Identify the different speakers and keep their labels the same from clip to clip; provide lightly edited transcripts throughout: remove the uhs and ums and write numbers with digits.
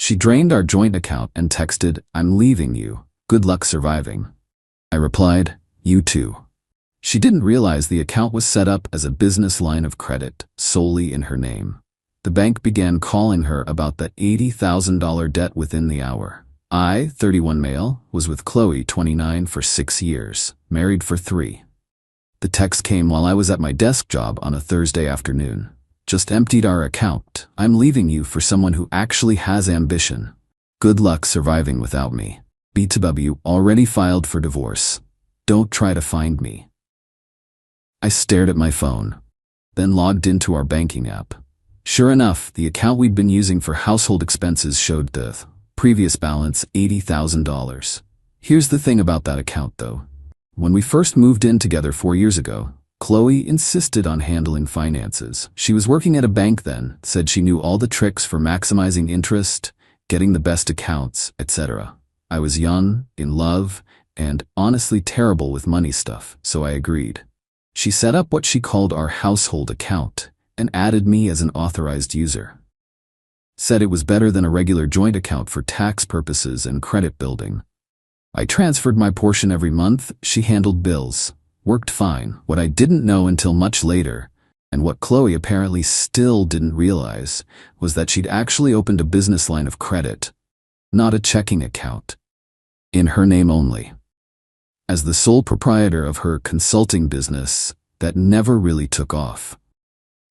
Speaker 1: She drained our joint account and texted, "I'm leaving you. Good luck surviving." I replied, "You too." She didn't realize the account was set up as a business line of credit, solely in her name. The bank began calling her about the $80,000 debt within the hour. I, 31 male, was with Chloe, 29, for 6 years, married for 3. The text came while I was at my desk job on a Thursday afternoon. "Just emptied our account. I'm leaving you for someone who actually has ambition. Good luck surviving without me. BTW already filed for divorce. Don't try to find me." I stared at my phone, then logged into our banking app. Sure enough, the account we'd been using for household expenses showed the previous balance, $80,000. Here's the thing about that account though. When we first moved in together 4 years ago, Chloe insisted on handling finances. She was working at a bank then, said she knew all the tricks for maximizing interest, getting the best accounts, etc. I was young, in love, and honestly terrible with money stuff, so I agreed. She set up what she called our household account and added me as an authorized user. Said it was better than a regular joint account for tax purposes and credit building. I transferred my portion every month, she handled bills. Worked fine. What I didn't know until much later, and what Chloe apparently still didn't realize, was that she'd actually opened a business line of credit, not a checking account, in her name only. As the sole proprietor of her consulting business that never really took off.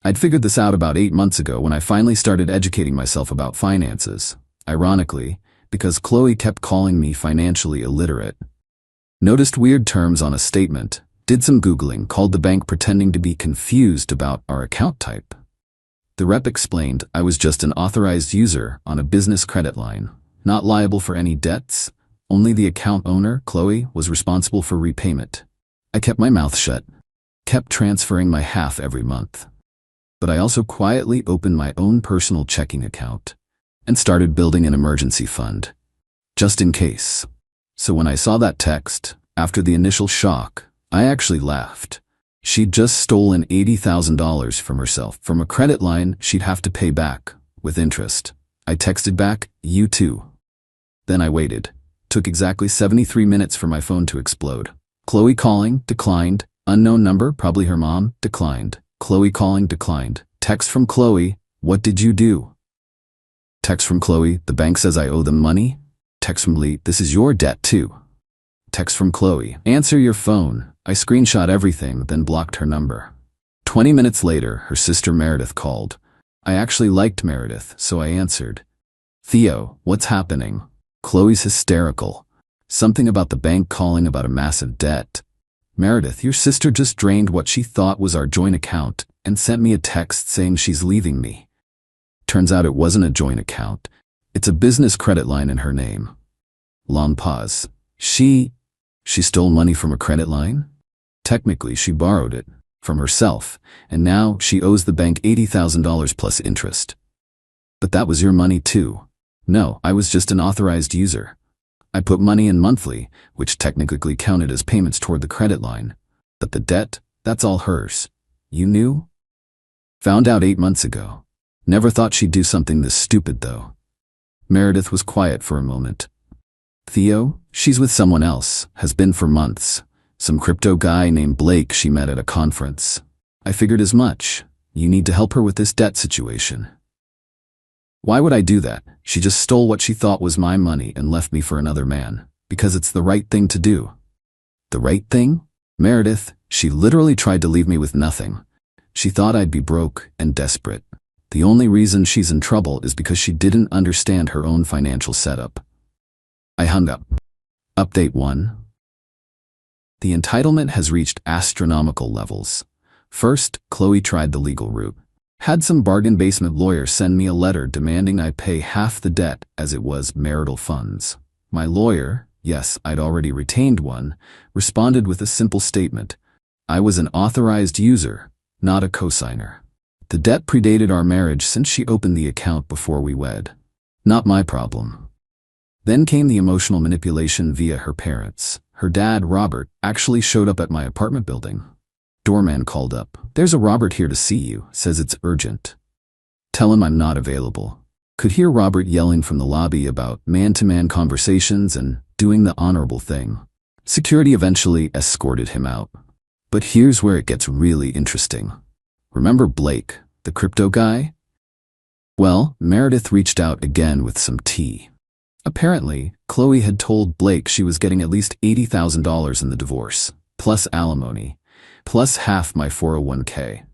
Speaker 1: I'd figured this out about 8 months ago when I finally started educating myself about finances, ironically, because Chloe kept calling me financially illiterate. Noticed weird terms on a statement, did some Googling, called the bank pretending to be confused about our account type. The rep explained I was just an authorized user on a business credit line, not liable for any debts. Only the account owner, Chloe, was responsible for repayment. I kept my mouth shut, kept transferring my half every month. But I also quietly opened my own personal checking account and started building an emergency fund, just in case. So when I saw that text, after the initial shock, I actually laughed. She'd just stolen $80,000 from herself, from a credit line she'd have to pay back, with interest. I texted back, "You too." Then I waited. Took exactly 73 minutes for my phone to explode. Chloe calling, declined. Unknown number, probably her mom, declined. Chloe calling, declined. Text from Chloe, "What did you do?" Text from Chloe, "The bank says I owe them money." Text from Lee, "This is your debt too." Text from Chloe, "Answer your phone." I screenshot everything, then blocked her number. 20 minutes later, her sister Meredith called. I actually liked Meredith, so I answered. "Theo, what's happening?" Chloe's hysterical. Something about the bank calling about a massive debt. "Meredith, your sister just drained what she thought was our joint account and sent me a text saying she's leaving me." Turns out it wasn't a joint account. It's a business credit line in her name. Long pause. She stole money from a credit line? Technically, she borrowed it from herself, and now she owes the bank $80,000 plus interest. But that was your money too. No, I was just an authorized user. I put money in monthly, which technically counted as payments toward the credit line. But the debt, that's all hers. You knew? Found out 8 months ago. Never thought she'd do something this stupid though. Meredith was quiet for a moment. "Theo, she's with someone else, has been for months. Some crypto guy named Blake she met at a conference. I figured as much. You need to help her with this debt situation." Why would I do that? She just stole what she thought was my money and left me for another man, because it's the right thing to do. The right thing? Meredith, she literally tried to leave me with nothing. She thought I'd be broke and desperate. The only reason she's in trouble is because she didn't understand her own financial setup. I hung up. Update 1. The entitlement has reached astronomical levels. First, Chloe tried the legal route. Had some bargain basement lawyer send me a letter demanding I pay half the debt as it was marital funds. My lawyer, yes, I'd already retained one, responded with a simple statement. I was an authorized user, not a cosigner. The debt predated our marriage since she opened the account before we wed. Not my problem. Then came the emotional manipulation via her parents. Her dad, Robert, actually showed up at my apartment building. Doorman called up. "There's a Robert here to see you, says it's urgent. Tell him I'm not available." Could hear Robert yelling from the lobby about man-to-man conversations and doing the honorable thing. Security eventually escorted him out. But here's where it gets really interesting. Remember Blake, the crypto guy? Well, Meredith reached out again with some tea. Apparently, Chloe had told Blake she was getting at least $80,000 in the divorce, plus alimony, plus half my 401k.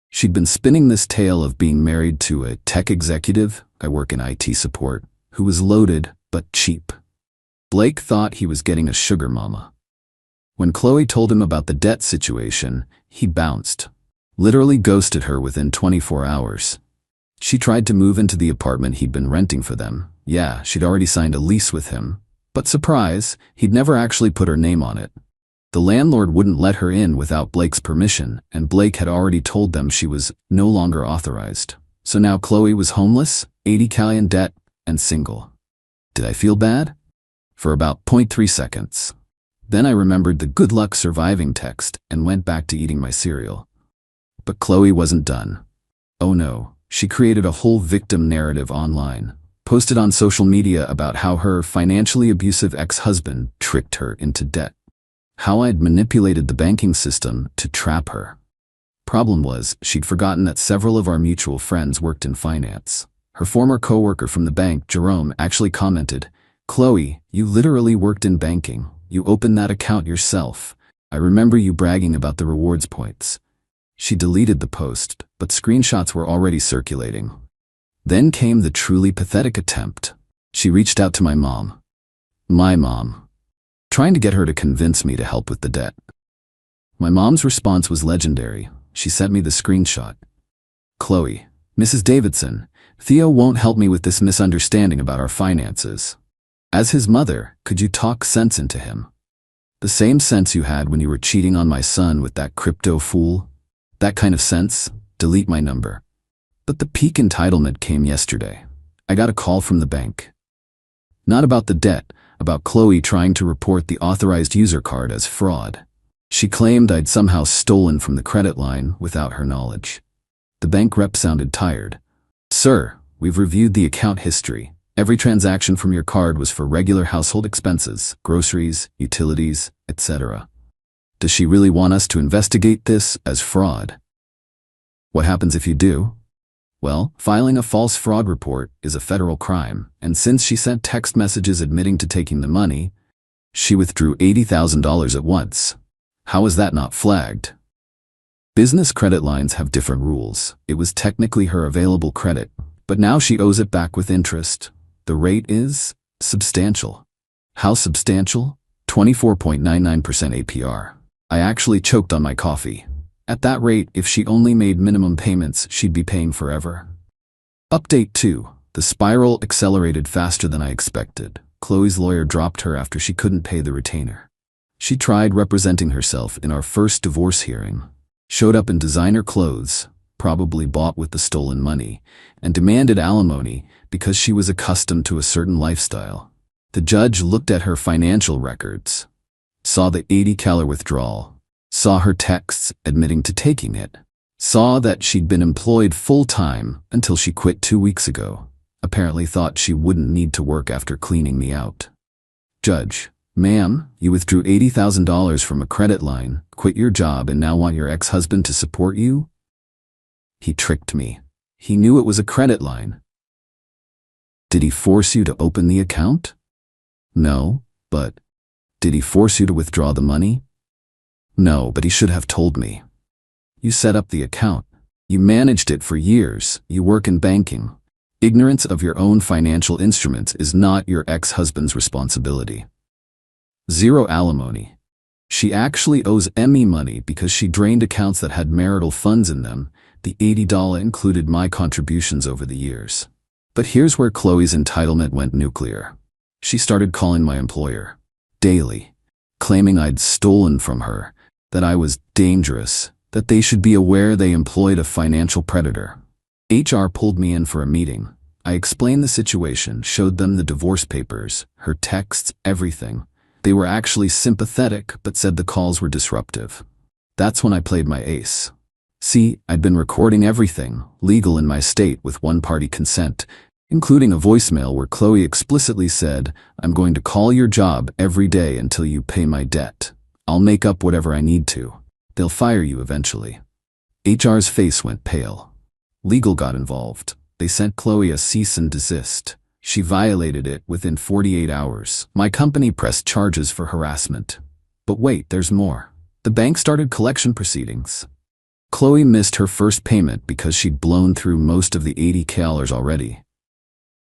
Speaker 1: She'd been spinning this tale of being married to a tech executive, I work in IT support, who was loaded but cheap. Blake thought he was getting a sugar mama. When Chloe told him about the debt situation, he bounced. Literally ghosted her within 24 hours. She tried to move into the apartment he'd been renting for them. Yeah, she'd already signed a lease with him. But surprise, he'd never actually put her name on it. The landlord wouldn't let her in without Blake's permission, and Blake had already told them she was no longer authorized. So now Chloe was homeless, 80K in debt, and single. Did I feel bad? For about 0.3 seconds. Then I remembered the good luck surviving text and went back to eating my cereal. But Chloe wasn't done. Oh no. She created a whole victim narrative online, posted on social media about how her financially abusive ex-husband tricked her into debt, how I'd manipulated the banking system to trap her. Problem was, she'd forgotten that several of our mutual friends worked in finance. Her former coworker from the bank, Jerome, actually commented, "Chloe, you literally worked in banking. You opened that account yourself. I remember you bragging about the rewards points." She deleted the post, but screenshots were already circulating. Then came the truly pathetic attempt. She reached out to my mom. My mom. Trying to get her to convince me to help with the debt. My mom's response was legendary. She sent me the screenshot. "Chloe, Mrs. Davidson, Theo won't help me with this misunderstanding about our finances. As his mother, could you talk sense into him? The same sense you had when you were cheating on my son with that crypto fool? That kind of sense, delete my number." But the peak entitlement came yesterday. I got a call from the bank. Not about the debt, about Chloe trying to report the authorized user card as fraud. She claimed I'd somehow stolen from the credit line without her knowledge. The bank rep sounded tired. "Sir, we've reviewed the account history. Every transaction from your card was for regular household expenses, groceries, utilities, etc. Does she really want us to investigate this as fraud?" What happens if you do? Well, filing a false fraud report is a federal crime, and since she sent text messages admitting to taking the money, she withdrew $80,000 at once. How is that not flagged? Business credit lines have different rules. It was technically her available credit, but now she owes it back with interest. The rate is substantial. How substantial? 24.99% APR. I actually choked on my coffee. At that rate, if she only made minimum payments, she'd be paying forever. Update 2. The spiral accelerated faster than I expected. Chloe's lawyer dropped her after she couldn't pay the retainer. She tried representing herself in our first divorce hearing. Showed up in designer clothes, probably bought with the stolen money, and demanded alimony because she was accustomed to a certain lifestyle. The judge looked at her financial records, saw the $80,000 withdrawal, saw her texts admitting to taking it, saw that she'd been employed full-time until she quit 2 weeks ago, apparently thought she wouldn't need to work after cleaning me out. Judge, "Ma'am, you withdrew $80,000 from a credit line, quit your job, and now want your ex-husband to support you?" He tricked me. He knew it was a credit line. Did he force you to open the account? No, but did he force you to withdraw the money? No, but he should have told me. You set up the account. You managed it for years. You work in banking. Ignorance of your own financial instruments is not your ex-husband's responsibility. 0 alimony. She actually owes Emmy money because she drained accounts that had marital funds in them. The $80 included my contributions over the years. But here's where Chloe's entitlement went nuclear. She started calling my employer daily, claiming I'd stolen from her, that I was dangerous, that they should be aware they employed a financial predator. HR pulled me in for a meeting. I explained the situation, showed them the divorce papers, her texts, everything. They were actually sympathetic, but said the calls were disruptive. That's when I played my ace. See, I'd been recording everything, legal in my state with one-party consent. including a voicemail where Chloe explicitly said, "I'm going to call your job every day until you pay my debt. I'll make up whatever I need to. They'll fire you eventually." HR's face went pale. Legal got involved. They sent Chloe a cease and desist. She violated it within 48 hours. My company pressed charges for harassment. But wait, there's more. The bank started collection proceedings. Chloe missed her first payment because she'd blown through most of the $80,000 already.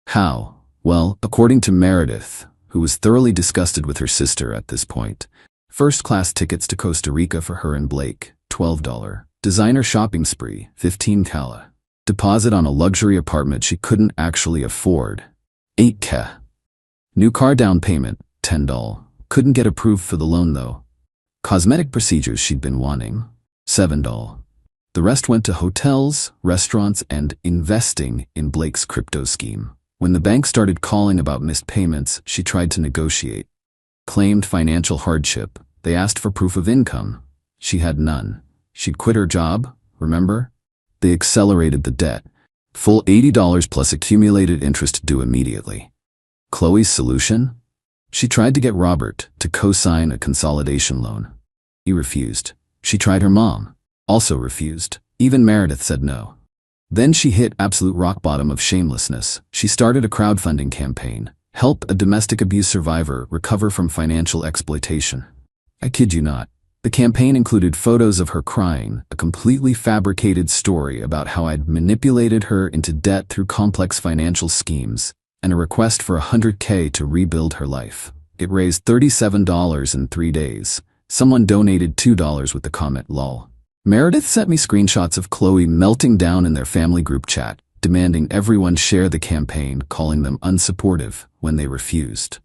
Speaker 1: How? Well, according to Meredith, who was thoroughly disgusted with her sister at this point, first-class tickets to Costa Rica for her and Blake, $12. Designer shopping spree, $15,000. Deposit on a luxury apartment she couldn't actually afford, $8,000. New car down payment, $10. Couldn't get approved for the loan though. Cosmetic procedures she'd been wanting, $7. The rest went to hotels, restaurants, and investing in Blake's crypto scheme. When the bank started calling about missed payments, she tried to negotiate. Claimed financial hardship. They asked for proof of income. She had none. She'd quit her job, remember? They accelerated the debt. Full $80 plus accumulated interest due immediately. Chloe's solution? She tried to get Robert to co-sign a consolidation loan. He refused. She tried her mom. Also refused. Even Meredith said no. Then she hit absolute rock bottom of shamelessness. She started a crowdfunding campaign. Help a domestic abuse survivor recover from financial exploitation. I kid you not. The campaign included photos of her crying, a completely fabricated story about how I'd manipulated her into debt through complex financial schemes, and a request for $100K to rebuild her life. It raised $37 in 3 days. Someone donated $2 with the comment "lol." Meredith sent me screenshots of Chloe melting down in their family group chat, demanding everyone share the campaign, calling them unsupportive when they refused.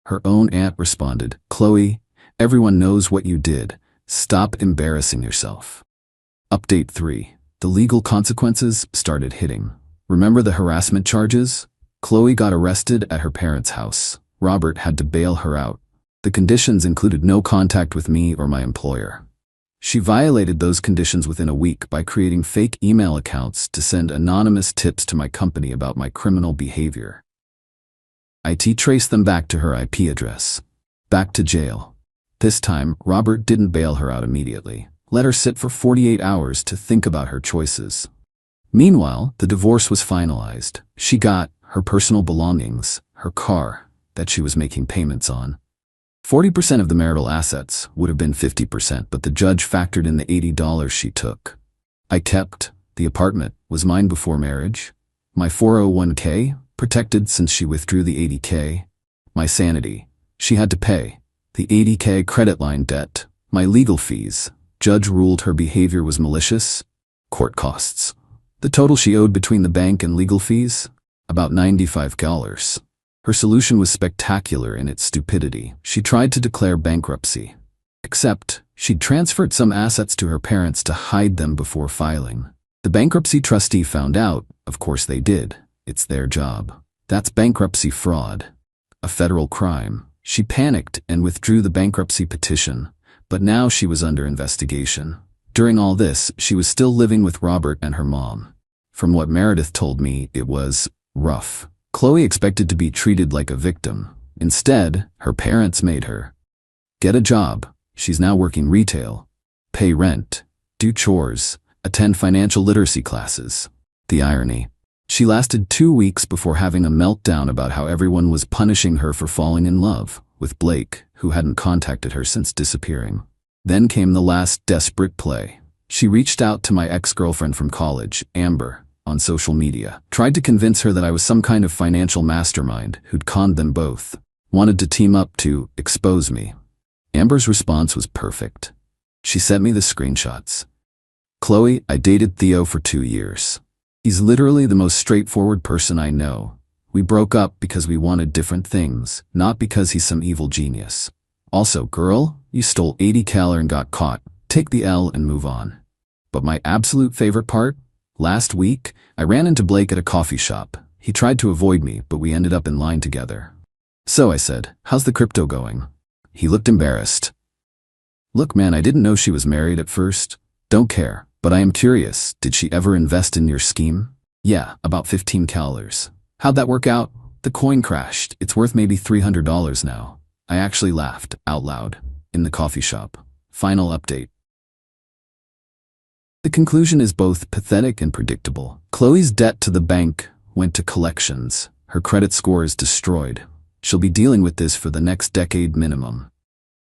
Speaker 1: Her own aunt responded, "Chloe, everyone knows what you did. Stop embarrassing yourself." Update 3. The legal consequences started hitting. Remember the harassment charges? Chloe got arrested at her parents' house. Robert had to bail her out. The conditions included no contact with me or my employer. She violated those conditions within a week by creating fake email accounts to send anonymous tips to my company about my criminal behavior. IT traced them back to her IP address. Back to jail. This time, Robert didn't bail her out immediately. Let her sit for 48 hours to think about her choices. Meanwhile, the divorce was finalized. She got her personal belongings, her car, that she was making payments on. 40% of the marital assets would have been 50%, but the judge factored in the $80 she took. I kept the apartment, was mine before marriage. My 401k, protected since she withdrew the $80K. My sanity, she had to pay. The $80K credit line debt, my legal fees. Judge ruled her behavior was malicious. Court costs. The total she owed between the bank and legal fees? About $95. Her solution was spectacular in its stupidity. She tried to declare bankruptcy. Except, she'd transferred some assets to her parents to hide them before filing. The bankruptcy trustee found out. Of course they did. It's their job. That's bankruptcy fraud. A federal crime. She panicked and withdrew the bankruptcy petition, but now she was under investigation. During all this, she was still living with Robert and her mom. From what Meredith told me, it was rough. Chloe expected to be treated like a victim. Instead, her parents made her get a job. She's now working retail, pay rent, do chores, attend financial literacy classes. The irony. She lasted 2 weeks before having a meltdown about how everyone was punishing her for falling in love with Blake, who hadn't contacted her since disappearing. Then came the last desperate play. She reached out to my ex-girlfriend from college, Amber, on social media, tried to convince her that I was some kind of financial mastermind who'd conned them both, wanted to team up to expose me. Amber's response was perfect. She sent me the screenshots. "Chloe, I dated Theo for 2 years. He's literally the most straightforward person I know. We broke up because we wanted different things, not because he's some evil genius. Also, girl, you stole $80K and got caught. Take the L and move on." But my absolute favorite part? Last week, I ran into Blake at a coffee shop. He tried to avoid me, but we ended up in line together. So I said, "How's the crypto going?" He looked embarrassed. "Look, man, I didn't know she was married at first. Don't care, but I am curious. Did she ever invest in your scheme?" "Yeah, about $15K. How'd that work out? The coin crashed. It's worth maybe $300 now. I actually laughed out loud in the coffee shop. Final update. The conclusion is both pathetic and predictable. Chloe's debt to the bank went to collections. Her credit score is destroyed. She'll be dealing with this for the next decade minimum.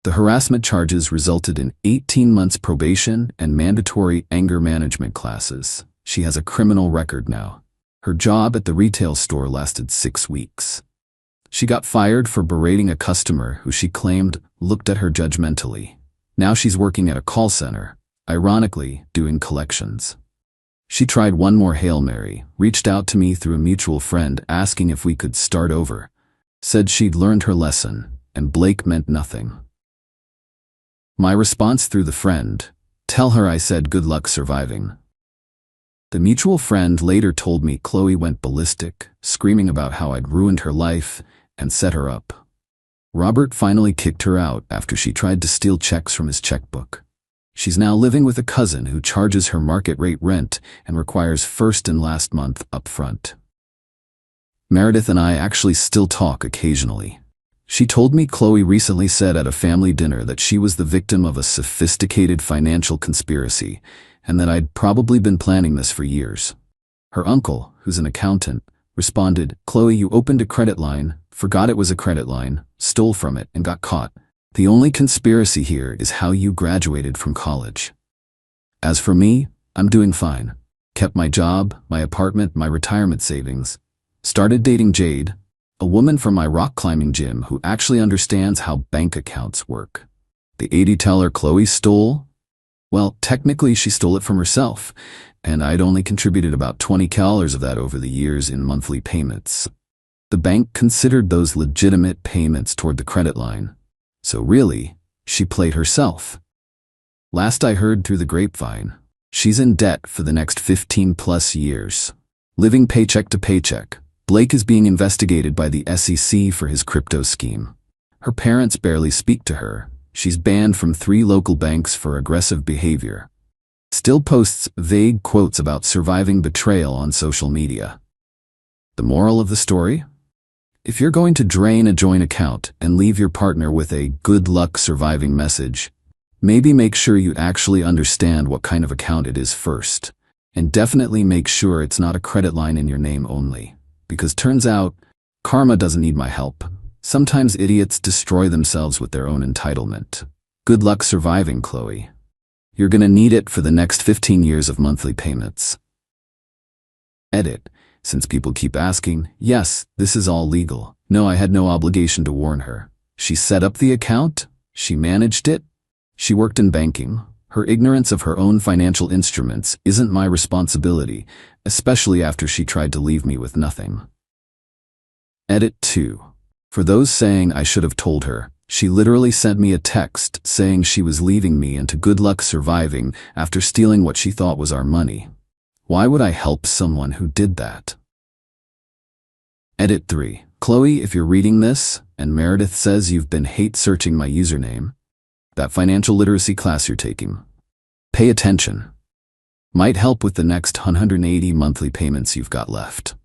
Speaker 1: The harassment charges resulted in 18 months probation and mandatory anger management classes. She has a criminal record now. Her job at the retail store lasted 6 weeks. She got fired for berating a customer who she claimed looked at her judgmentally. Now she's working at a call center, ironically doing collections. She tried one more Hail Mary, reached out to me through a mutual friend asking if we could start over, said she'd learned her lesson, and Blake meant nothing. My response through the friend, tell her I said good luck surviving. The mutual friend later told me Chloe went ballistic, screaming about how I'd ruined her life and set her up. Robert finally kicked her out after she tried to steal checks from his checkbook. She's now living with a cousin who charges her market rate rent and requires first and last month up front. Meredith and I actually still talk occasionally. She told me Chloe recently said at a family dinner that she was the victim of a sophisticated financial conspiracy and that I'd probably been planning this for years. Her uncle, who's an accountant, responded, "Chloe, you opened a credit line, forgot it was a credit line, stole from it, and got caught. The only conspiracy here is how you graduated from college. As for me, I'm doing fine. Kept my job, my apartment, my retirement savings. Started dating Jade, a woman from my rock climbing gym who actually understands how bank accounts work. The AITA teller Chloe stole? Well, technically she stole it from herself, and I'd only contributed about $20 of that over the years in monthly payments. The bank considered those legitimate payments toward the credit line. So really, she played herself. Last I heard through the grapevine, she's in debt for the next 15+ years. Living paycheck to paycheck. Blake is being investigated by the SEC for his crypto scheme. Her parents barely speak to her. She's banned from 3 local banks for aggressive behavior. Still posts vague quotes about surviving betrayal on social media. The moral of the story? If you're going to drain a joint account and leave your partner with a good luck surviving message, maybe make sure you actually understand what kind of account it is first. And definitely make sure it's not a credit line in your name only. Because turns out, karma doesn't need my help. Sometimes idiots destroy themselves with their own entitlement. Good luck surviving, Chloe. You're gonna need it for the next 15 years of monthly payments. Edit. Since people keep asking, yes, this is all legal. No, I had no obligation to warn her. She set up the account. She managed it. She worked in banking. Her ignorance of her own financial instruments isn't my responsibility, especially after she tried to leave me with nothing. Edit 2. For those saying I should have told her, she literally sent me a text saying she was leaving me and to good luck surviving after stealing what she thought was our money. Why would I help someone who did that? Edit 3. Chloe, if you're reading this, and Meredith says you've been hate searching my username, that financial literacy class you're taking, pay attention. Might help with the next 180 monthly payments you've got left.